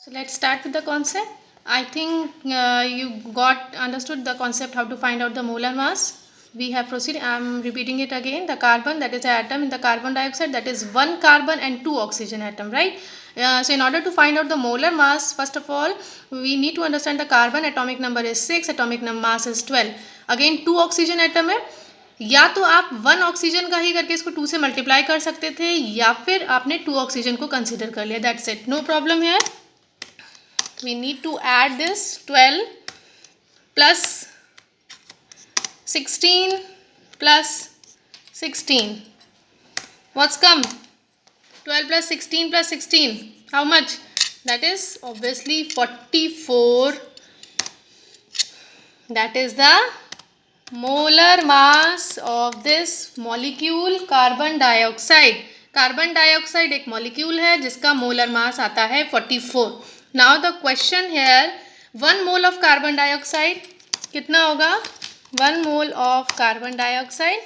So let's start with the concept. I think you got understood the concept how to find out the molar mass. We have proceeded. I am repeating it again. The carbon, that is the atom in the carbon dioxide, that is one carbon and two oxygen atom, right? So in order to find out the molar mass, first of all, we need to understand the carbon atomic number is 6, atomic mass is 12. Again, two oxygen atom है. या तो आप one oxygen का ही करके इसको 2 से multiply कर सकते थे, या फिर आपने 2 ऑक्सीजन को कंसिडर कर लिया. दैट्स इट, नो प्रॉब्लम है. We need to add this 12 plus 16 plus 16. What's come? 12 plus 16 plus 16. How much? That is obviously 44. That is the molar mass of this molecule carbon dioxide. Carbon dioxide एक molecule है जिसका molar mass आता है 44. Now the question here, 1 mole of carbon dioxide कितना होगा? 1 mole of carbon dioxide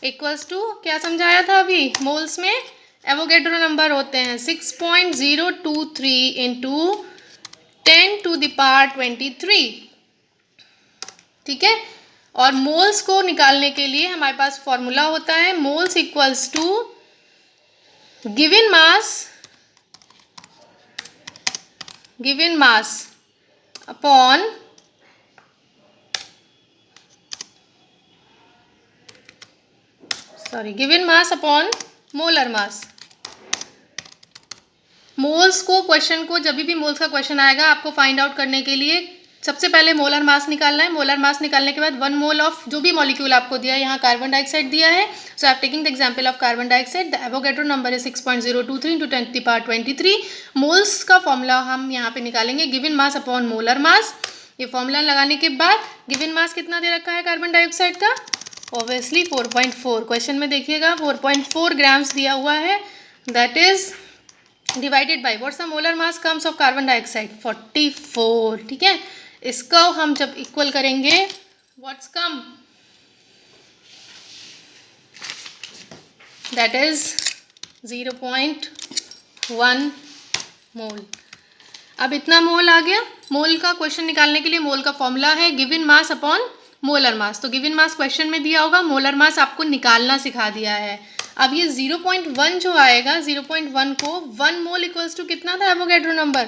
equals to, क्या समझाया था अभी, मोल्स में एवोगैड्रो नंबर होते हैं 6.023 इंटू 10 टू द पावर 23. ठीक है. और मोल्स को निकालने के लिए हमारे पास फॉर्मूला होता है, moles equals to given mass upon molar mass. Moles को, क्वेश्चन को, जब भी मोल्स का क्वेश्चन आएगा आपको फाइंड आउट करने के लिए सबसे पहले मोलर मास निकालना है. मोलर मास निकालने के बाद 1 मोल ऑफ जो भी मॉलिक्यूल आपको दिया है, यहाँ कार्बन डाइऑक्साइड दिया है, so I am taking the example of carbon dioxide. The Avogadro number है 6.023 into 10 to the power 23. Moles का फॉर्मूला हम यहाँ पे निकालेंगे, given mass upon molar mass. ये फॉर्मूला लगाने के बाद गिवन मास कितना दे रखा है कार्बन डाइऑक्साइड का? ऑब्वियसली 4.4. क्वेश्चन में देखिएगा 4.4 ग्राम्स दिया हुआ है. That is divided by what's the molar mass comes of carbon dioxide? 44. ठीक है. इसको हम जब इक्वल करेंगे, व्हाट्स कम? दैट इज 0.1 मोल. अब इतना मोल आ गया. मोल का क्वेश्चन निकालने के लिए मोल का फॉर्मूला है गिवन मास अपॉन मोलर मास. तो गिवन मास क्वेश्चन में दिया होगा, मोलर मास आपको निकालना सिखा दिया है. अब ये 0.1 जो आएगा, 0.1 को 1 मोल इक्वल्स टू कितना था Avogadro number?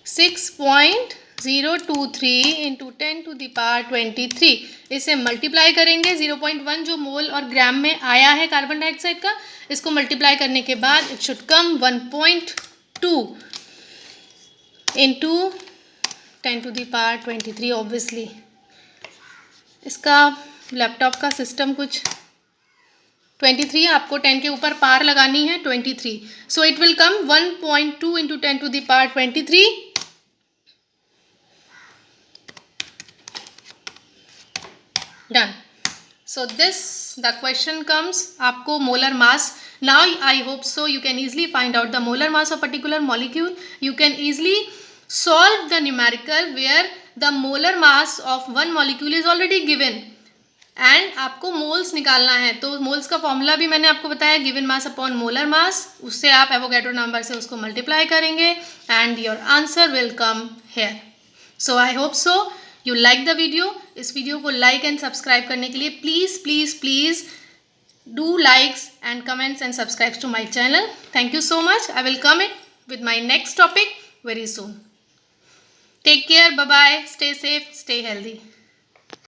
6.023 into 10 to the power 23. इसे मल्टीप्लाई करेंगे. 0.1 जो मोल और ग्राम में आया है कार्बन डाइऑक्साइड का, इसको मल्टीप्लाई करने के बाद it should come 1.2 into 10 to the power 23. Obviously इसका लैपटॉप का सिस्टम कुछ 23, आपको 10 के ऊपर पार लगानी है 23. So it will come 1.2 into 10 to the power 23. Done. So this the question comes, आपको molar mass. Now I hope so you can easily find out the molar mass of particular molecule. You can easily solve the numerical where the molar mass of one molecule is already given and आपको moles निकालना है. तो moles का formula भी मैंने आपको बताया, given mass upon molar mass. उससे आप एवोगैड्रो नंबर से उसको मल्टीप्लाई करेंगे and your answer will come here. So I hope so you like the video. इस वीडियो को लाइक एंड सब्सक्राइब करने के लिए please please please do likes and comments and subscribe to my channel. Thank you so much. I will come it with my next topic very soon. Take care. Bye bye. Stay safe. Stay healthy.